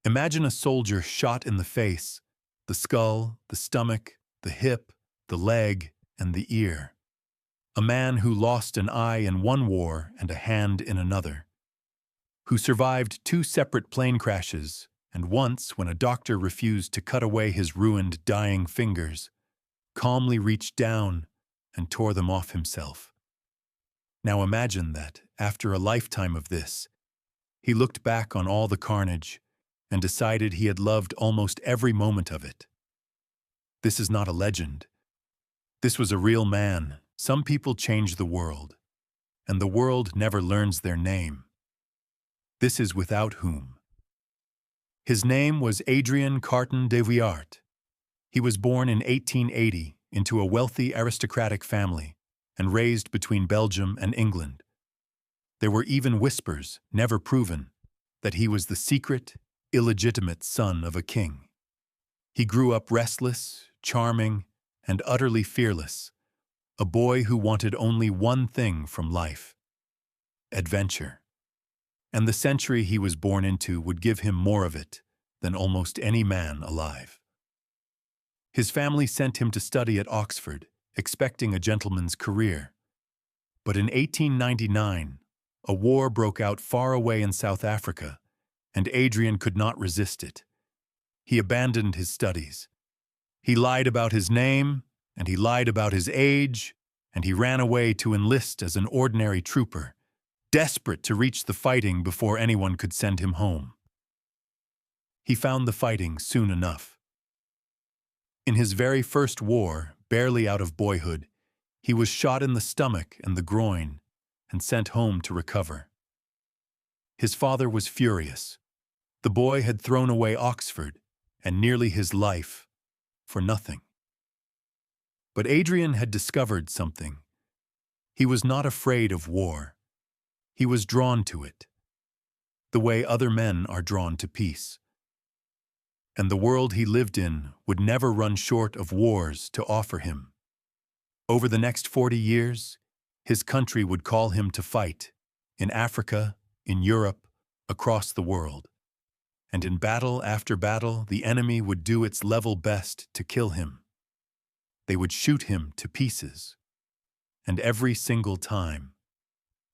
Imagine a soldier shot in the face, the skull, the stomach, the hip, the leg, and the ear. A man who lost an eye in one war and a hand in another. Who survived 2 separate plane crashes, and once, when a doctor refused to cut away his ruined, dying fingers, calmly reached down and tore them off himself. Now imagine that, after a lifetime of this, he looked back on all the carnage and decided he had loved almost every moment of it. This is not a legend. This was a real man. Some people change the world, and the world never learns their name. This is without whom. His name was Adrian Carton de Wiart. He was born in 1880 into a wealthy aristocratic family and raised between Belgium and England. There were even whispers, never proven, that he was the secret, illegitimate son of a king. He grew up restless, charming, and utterly fearless, a boy who wanted only one thing from life: adventure. And the century he was born into would give him more of it than almost any man alive. His family sent him to study at Oxford, expecting a gentleman's career. But in 1899, a war broke out far away in South Africa, and Adrian could not resist it. He abandoned his studies. He lied about his name, and he lied about his age, and he ran away to enlist as an ordinary trooper, desperate to reach the fighting before anyone could send him home. He found the fighting soon enough. In his very first war, barely out of boyhood, he was shot in the stomach and the groin and sent home to recover. His father was furious. The boy had thrown away Oxford and nearly his life for nothing. But Adrian had discovered something. He was not afraid of war. He was drawn to it, the way other men are drawn to peace. And the world he lived in would never run short of wars to offer him. Over the next 40 years, his country would call him to fight, in Africa, in Europe, across the world. And in battle after battle, the enemy would do its level best to kill him. They would shoot him to pieces. And every single time,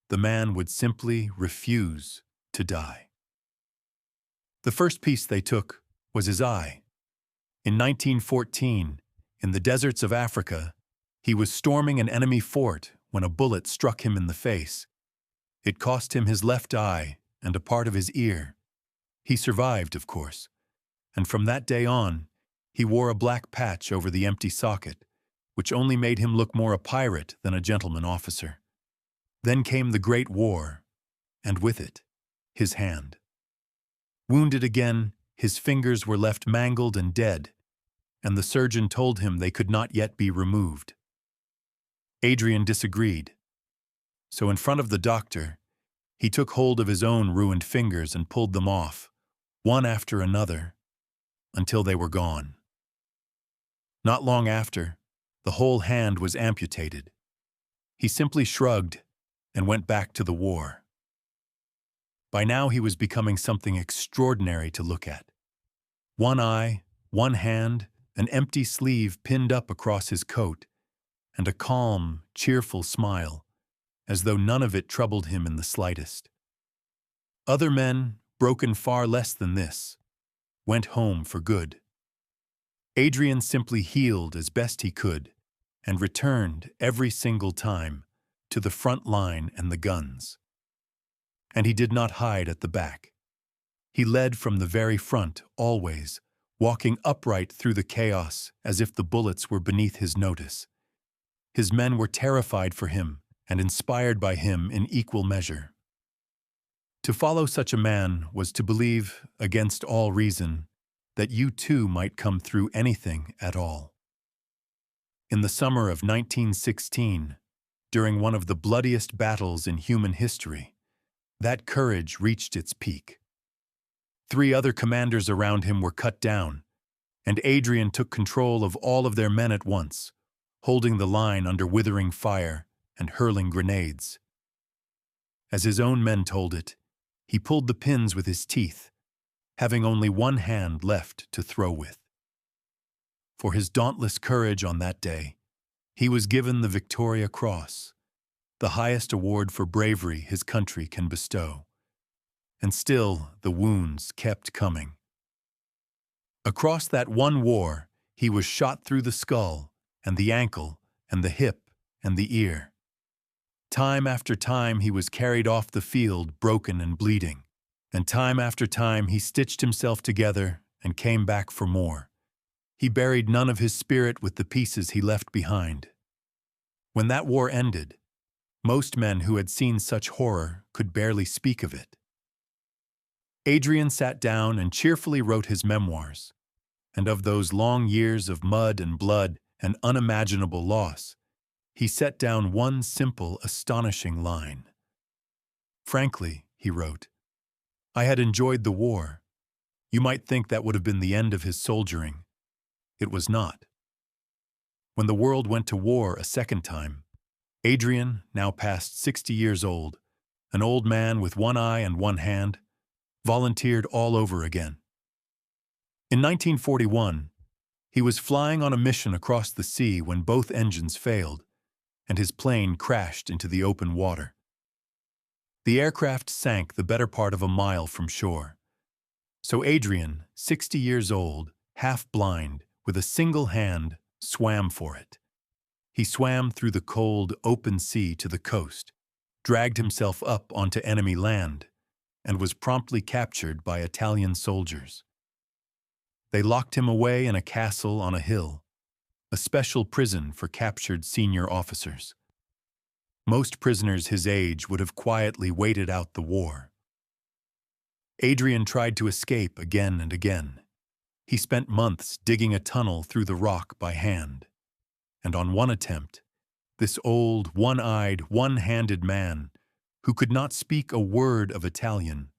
the man would simply refuse to die. The first piece they took was his eye. In 1914, in the deserts of Africa, he was storming an enemy fort when a bullet struck him in the face. It cost him his left eye and a part of his ear. He survived, of course, and from that day on, he wore a black patch over the empty socket, which only made him look more a pirate than a gentleman officer. Then came the Great War, and with it, his hand. Wounded again, his fingers were left mangled and dead, and the surgeon told him they could not yet be removed. Adrian disagreed. So in front of the doctor, he took hold of his own ruined fingers and pulled them off, one after another, until they were gone. Not long after, the whole hand was amputated. He simply shrugged and went back to the war. By now he was becoming something extraordinary to look at. One eye, one hand, an empty sleeve pinned up across his coat, and a calm, cheerful smile, as though none of it troubled him in the slightest. Other men, broken far less than this, went home for good. Adrian simply healed as best he could and returned every single time to the front line and the guns. And he did not hide at the back. He led from the very front, always, walking upright through the chaos as if the bullets were beneath his notice. His men were terrified for him and inspired by him in equal measure. To follow such a man was to believe, against all reason, that you too might come through anything at all. In the summer of 1916, during one of the bloodiest battles in human history, that courage reached its peak. 3 other commanders around him were cut down, and Adrian took control of all of their men at once, holding the line under withering fire and hurling grenades. As his own men told it, he pulled the pins with his teeth, having only one hand left to throw with. For his dauntless courage on that day, he was given the Victoria Cross, the highest award for bravery his country can bestow. And still the wounds kept coming. Across that one war, he was shot through the skull and the ankle and the hip and the ear. Time after time he was carried off the field broken and bleeding, and time after time he stitched himself together and came back for more. He buried none of his spirit with the pieces he left behind. When that war ended, most men who had seen such horror could barely speak of it. Adrian sat down and cheerfully wrote his memoirs, and of those long years of mud and blood and unimaginable loss, he set down one simple, astonishing line. "Frankly," he wrote, "I had enjoyed the war. You might think that would have been the end of his soldiering. It was not." When the world went to war a second time, Adrian, now past 60 years old, an old man with one eye and one hand, volunteered all over again. In 1941, he was flying on a mission across the sea when both engines failed, and his plane crashed into the open water. The aircraft sank the better part of a mile from shore. So Adrian, 60 years old, half blind, with a single hand, swam for it. He swam through the cold, open sea to the coast, dragged himself up onto enemy land, and was promptly captured by Italian soldiers. They locked him away in a castle on a hill, a special prison for captured senior officers. Most prisoners his age would have quietly waited out the war. Adrian tried to escape again and again. He spent months digging a tunnel through the rock by hand. And on one attempt, this old, one-eyed, one-handed man, who could not speak a word of Italian,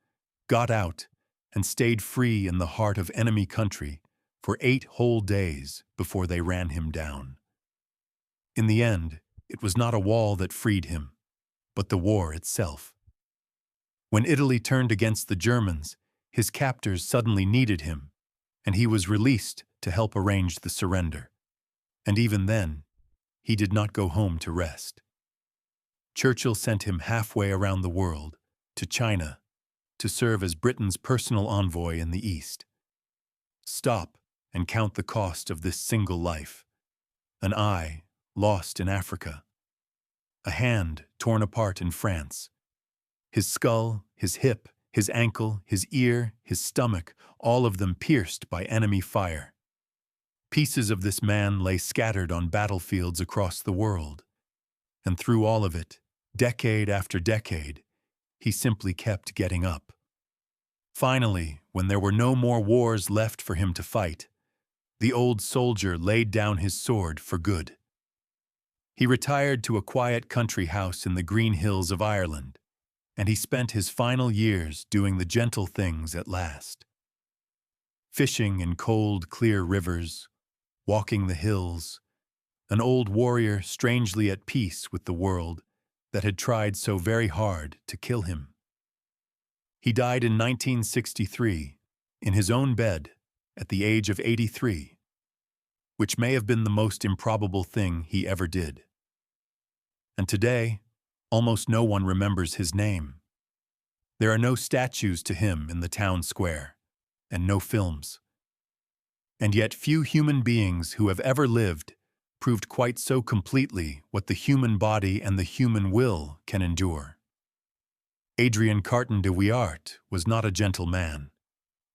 got out and stayed free in the heart of enemy country for 8 whole days before they ran him down. In the end, it was not a wall that freed him, but the war itself. When Italy turned against the Germans, his captors suddenly needed him, and he was released to help arrange the surrender. And even then, he did not go home to rest. Churchill sent him halfway around the world, to China, to serve as Britain's personal envoy in the East. Stop and count the cost of this single life. An eye lost in Africa. A hand torn apart in France. His skull, his hip, his ankle, his ear, his stomach, all of them pierced by enemy fire. Pieces of this man lay scattered on battlefields across the world. And through all of it, decade after decade, he simply kept getting up. Finally, when there were no more wars left for him to fight, the old soldier laid down his sword for good. He retired to a quiet country house in the green hills of Ireland, and he spent his final years doing the gentle things at last. Fishing in cold, clear rivers, walking the hills, an old warrior strangely at peace with the world that had tried so very hard to kill him. He died in 1963, in his own bed, at the age of 83, which may have been the most improbable thing he ever did. And today, almost no one remembers his name. There are no statues to him in the town square, and no films. And yet few human beings who have ever lived proved quite so completely what the human body and the human will can endure. Adrian Carton de Wiart was not a gentle man,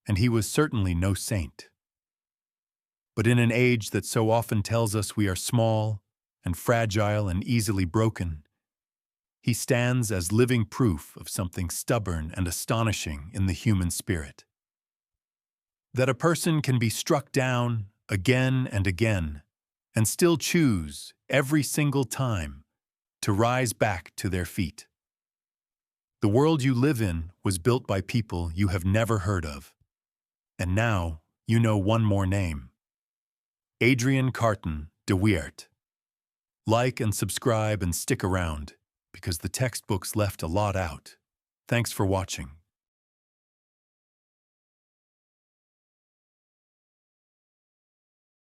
and he was certainly no saint. But in an age that so often tells us we are small and fragile and easily broken, he stands as living proof of something stubborn and astonishing in the human spirit. That a person can be struck down again and again and still choose every single time to rise back to their feet. The world you live in was built by people you have never heard of. And now you know one more name. Adrian Carton de Wiart. Like and subscribe and stick around, because the textbooks left a lot out. Thanks for watching.